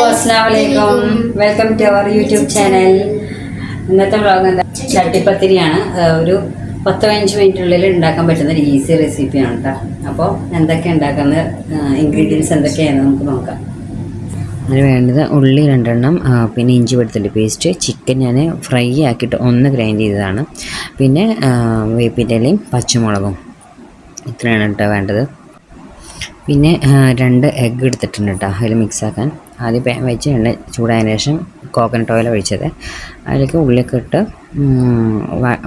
അസ്സലാമലൈക്കും. Welcome to our YouTube channel. ഇന്നത്തെ vlog എന്താ, ചട്ടിപ്പത്തിരിയാണ്. ഒരു 10-15 മിനിറ്റിനുള്ളിൽ ഉണ്ടാക്കാൻ പറ്റുന്ന ഒരു ഈസി റെസിപ്പിയാണ് കേട്ടോ. അപ്പോൾ എന്തൊക്കെ ഉണ്ടാക്കുന്ന ഇൻഗ്രീഡിയൻസ് എന്തൊക്കെയാണ് നമുക്ക് നോക്കാം. അതിന് വേണ്ടത് ഉള്ളി 2 എണ്ണം, പിന്നെ ഇഞ്ചി വെളുത്തുള്ളി പേസ്റ്റ്, ചിക്കൻ ഞാൻ ഫ്രൈ ആക്കിയിട്ട് ഒന്ന് ഗ്രൈൻഡ് ചെയ്തതാണ്, പിന്നെ വേപ്പിൻ്റെലയും പച്ചമുളകും, ഇത്രയാണ് കേട്ടോ വേണ്ടത്. പിന്നെ 2 എഗ്ഗ് എടുത്തിട്ടുണ്ട് കേട്ടോ, അതിൽ മിക്സാക്കാൻ. ആദ്യം പാൻ വെച്ച് എണ്ണ ചൂടായതിനു ശേഷം കോക്കനട്ട് ഓയിൽ ഒഴിച്ചത്, അതിലേക്ക് ഉള്ളിയൊക്കെ ഇട്ട്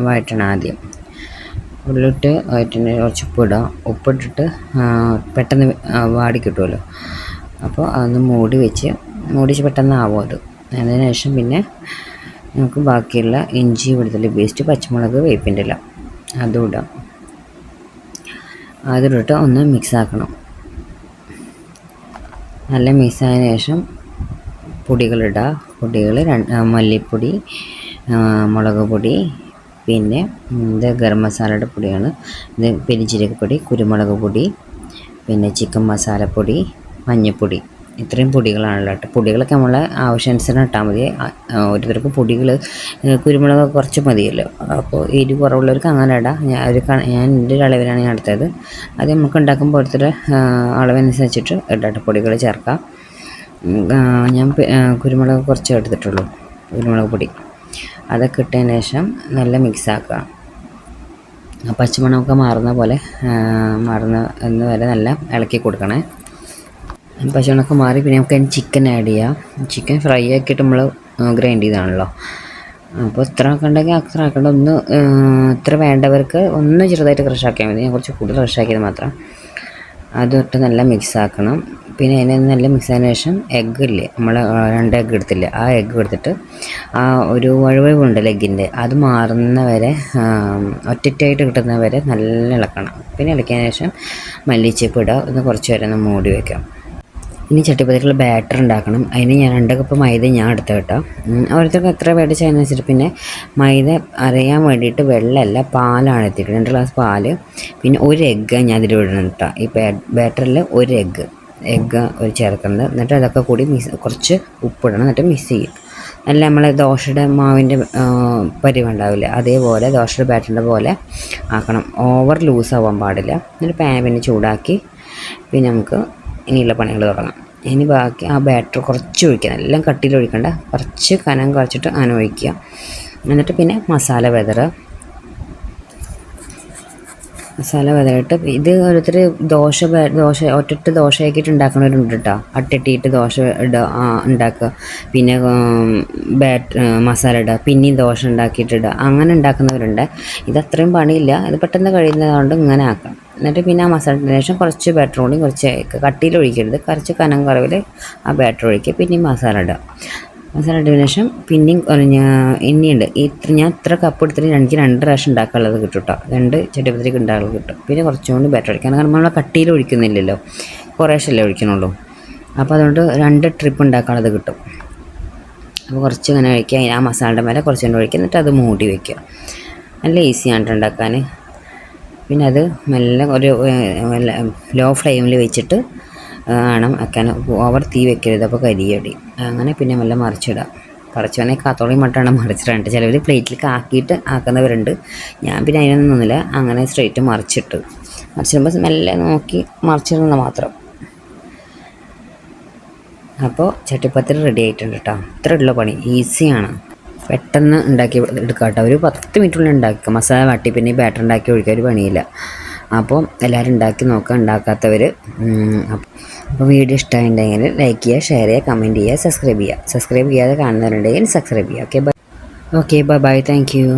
വഴറ്റണം. ആദ്യം ഉള്ളിട്ട് വഴറ്റിന് കുറച്ച് ഉപ്പിടുക. ഉപ്പിട്ടിട്ട് പെട്ടെന്ന് വാടി കിട്ടുമല്ലോ, അപ്പോൾ അതൊന്ന് മൂടി വെച്ച് പെട്ടെന്ന് ആവും അത്. അതിന് ശേഷം പിന്നെ നമുക്ക് ബാക്കിയുള്ള ഇഞ്ചി വെളുത്തുള്ളി പേസ്റ്റ്, പച്ചമുളക്, വേപ്പിൻ്റെ ഇല അതും ഇടാം. അതിലിട്ട് ഒന്ന് മിക്സാക്കണം. നല്ല മിക്സായതിനു ശേഷം പൊടികളിടുക. മല്ലിപ്പൊടി, മുളക് പൊടി, പിന്നെ ഇത് ഗരം മസാലയുടെ പൊടിയാണ്, ഇത് പെരിഞ്ജീരകപ്പൊടി, കുരുമുളക് പൊടി, പിന്നെ ചിക്കൻ മസാലപ്പൊടി, മഞ്ഞൾപ്പൊടി, ഇത്രയും പൊടികളാണല്ലോ കേട്ടോ. പൊടികളൊക്കെ നമ്മളെ ആവശ്യാനുസരണം ഇട്ടാൽ മതി. ഓരോരുത്തർക്ക് പൊടികൾ കുരുമുളക് കുറച്ച് മതിയല്ലോ, അപ്പോൾ എരിവ് കുറവുള്ളവർക്ക് അങ്ങനെ ഇടാം. ഞാൻ എൻ്റെ ഒരു അളവിലാണ് ഞാൻ എടുത്തത്. അത് നമുക്ക് ഉണ്ടാക്കുമ്പോൾ ഓരോരുത്തരുടെ അളവനുസരിച്ചിട്ട് ഇടാം പൊടികൾ ചേർക്കാം. ഞാൻ കുരുമുളക് കുറച്ച് എടുത്തിട്ടുള്ളൂ, കുരുമുളക് പൊടി. അതൊക്കെ ഇട്ടതിന് ശേഷം നല്ല മിക്സാക്കുക. പച്ചമണമൊക്കെ മാറുന്ന വരെ നല്ല ഇളക്കി കൊടുക്കണേ. പച്ചമണമൊക്കെ മാറി പിന്നെ നമുക്ക് ചിക്കൻ ആഡ് ചെയ്യാം. ചിക്കൻ ഫ്രൈ ആക്കിയിട്ട് നമ്മൾ ഗ്രൈൻഡ് ചെയ്താണല്ലോ, അപ്പോൾ ഇത്ര ആക്കണ്ടെങ്കിൽ അത്ര ആക്കണ്ട. ഇത്ര വേണ്ടവർക്ക് ഒന്ന് ചെറുതായിട്ട് ക്രഷാക്കിയാൽ മതി. ഞാൻ കുറച്ച് കൂടുതൽ ക്രഷാക്കിയത് മാത്രം. അതിട്ട് നല്ല മിക്സാക്കണം. പിന്നെ അതിനെ നല്ല മിക്സായതിനു ശേഷം എഗ്ഗ് ഇല്ലേ, നമ്മൾ 2 എഗ്ഗ് എടുത്തില്ലേ, ആ എഗ്ഗ് എടുത്തിട്ട് ആ ഒരു വഴുവഴുവുണ്ടല്ലോ എഗ്ഗിൻ്റെ, അത് മാറുന്ന വരെ ഒറ്റയായിട്ട് കിട്ടുന്ന വരെ നല്ല ഇളക്കണം. പിന്നെ ഇളക്കിയതിനു ശേഷം മല്ലിച്ചപ്പ് ഇടുക. ഒന്ന് കുറച്ച് നേരം ഒന്ന് മൂടി വയ്ക്കാം. ഇനി ചട്ടിപ്പത്തിരിക്കുള്ള ബാറ്റർ ഉണ്ടാക്കണം. അതിന് ഞാൻ 2 കപ്പ് മൈദ ഞാൻ എടുത്ത് കേട്ടോ. ഓരോരുത്തർക്ക് എത്ര വേണ്ട ചെയ്യുന്നതിനനുസരിച്ച്. പിന്നെ മൈദ അരയാൻ വേണ്ടിയിട്ട് വെള്ളമല്ല, പാലാണ് എത്തിക്കുന്നത്. 2 ഗ്ലാസ് പാല്, പിന്നെ 1 എഗ്ഗ് ഞാൻ അതിൽ ഇടണം കേട്ടോ. ഈ ബാറ്ററിൽ 1 എഗ്ഗ് ചേർക്കുന്നത്. എന്നിട്ട് അതൊക്കെ കൂടി കുറച്ച് ഉപ്പിടണം. എന്നിട്ട് മിക്സ് ചെയ്യും. നല്ല നമ്മളെ ദോശയുടെ മാവിൻ്റെ പരിവുണ്ടാവില്ല, അതേപോലെ ദോശയുടെ ബാറ്ററിൻ്റെ പോലെ ആക്കണം. ഓവർ ലൂസ് ആവാൻ പാടില്ല. എന്നിട്ട് പിന്നെ ചൂടാക്കി പിന്നെ നമുക്ക് ഇനിയുള്ള പണികൾ തുടങ്ങാം. ഇനി ബാക്കി ആ ബാറ്റർ കുറച്ച് ഒഴിക്കുക, എല്ലാം കട്ടിയിൽ ഒഴിക്കണ്ട, കുറച്ച് കനം കുറച്ചിട്ട് അങ്ങനെ ഒഴിക്കുക. എന്നിട്ട് പിന്നെ മസാല വിതറിയിട്ട് ഇത് ഓരോരുത്തർ ദോശ ഒറ്റ ദോശയാക്കിയിട്ട് ഉണ്ടാക്കുന്നവരുണ്ട് കേട്ടോ. അട്ടിട്ടിട്ട് ദോശ ഉണ്ടാക്കുക, പിന്നെ മസാല ഇടുക, പിന്നെയും ദോശ ഉണ്ടാക്കിയിട്ടിടുക, അങ്ങനെ ഉണ്ടാക്കുന്നവരുണ്ട്. ഇതത്രയും പണിയില്ല, ഇത് പെട്ടെന്ന് കഴിയുന്നതുകൊണ്ട് ഇങ്ങനെ ആക്കാം. എന്നിട്ട് പിന്നെ ആ മസാലത്തിന് ശേഷം കുറച്ച് ബാറ്റർ കൂടി കുറച്ച് കട്ടിയിൽ ഒഴിക്കരുത്, കുറച്ച് കനം കുറവിൽ ആ ബാറ്റർ ഒഴിക്കുക. പിന്നെയും മസാല ഇട്ടതിന് ശേഷം പിന്നെയും ഇനിയുണ്ട്. ഞാൻ ഇത്ര കപ്പ് എടുത്തിട്ട് എനിക്ക് 2 പ്രാവശ്യം ഉണ്ടാക്കാനുള്ളത് കിട്ടും കേട്ടോ. 2 ചട്ടിപ്പത്തിരിക്ക് ഉണ്ടാക്കാനുള്ളത് കിട്ടും. പിന്നെ കുറച്ചുകൊണ്ട് ബാറ്റർ ഒഴിക്കാം, കാരണം നമ്മൾ കട്ടിയിൽ ഒഴിക്കുന്നില്ലല്ലോ, കുറേശ്ശല്ലേ ഒഴിക്കണുള്ളൂ. അപ്പോൾ അതുകൊണ്ട് 2 ട്രിപ്പ് ഉണ്ടാക്കാനുള്ളത് കിട്ടും. അപ്പോൾ കുറച്ച് ഇങ്ങനെ ഒഴിക്കുക, ആ മസാലയുടെ മേലെ കുറച്ചുകൊണ്ട് ഒഴിക്കുക, എന്നിട്ട് അത് മൂടി വയ്ക്കുക. നല്ല ഈസിയാണ് ഉണ്ടാക്കാൻ. പിന്നെ അത് മെല്ലെ ഒരു ലോ ഫ്ലെയിമിൽ വെച്ചിട്ട് വേണം വെക്കാൻ. ഓവർ തീ വെക്കരുത്, അപ്പോൾ കരിയടി. അങ്ങനെ പിന്നെ മെല്ലെ മറിച്ചിടുക. വേണമെങ്കിൽ കാത്തോളി മട്ടാണ് മറിച്ചിട്ടുണ്ട്. ചിലവർ പ്ലേറ്റിലേക്ക് ആക്കിയിട്ട് ആക്കുന്നവരുണ്ട്. ഞാൻ പിന്നെ അതിനൊന്നും നിന്നില്ല, അങ്ങനെ സ്ട്രെയിറ്റ് മറിച്ചിടുമ്പോൾ മെല്ലെ നോക്കി മറിച്ചിടുന്ന മാത്രം. അപ്പോൾ ചട്ടിപ്പത്തിരി റെഡി ആയിട്ടുണ്ട് കേട്ടോ. ഇത്ര ഉള്ള പണി, ഈസിയാണ്, പെട്ടെന്ന് ഉണ്ടാക്കി എടുക്കാം കേട്ടോ. ഒരു 10 മിനിറ്റുള്ളിൽ ഉണ്ടാക്കുക. മസാല വാട്ടി പിന്നെ ബാറ്റർ ഉണ്ടാക്കി ഒഴിക്കാൻ ഒരു പണിയില്ല. അപ്പോൾ എല്ലാവരും ഉണ്ടാക്കി നോക്കുക, ഉണ്ടാക്കാത്തവർ. അപ്പോൾ വീഡിയോ ഇഷ്ടമായിട്ടുണ്ടെങ്കിൽ ലൈക്ക് ചെയ്യുക, ഷെയർ ചെയ്യുക, കമൻറ്റ് ചെയ്യുക, സബ്സ്ക്രൈബ് ചെയ്യാതെ കാണുന്നവരുണ്ടെങ്കിൽ സബ്സ്ക്രൈബ് ചെയ്യുക. Okay bye. Thank you.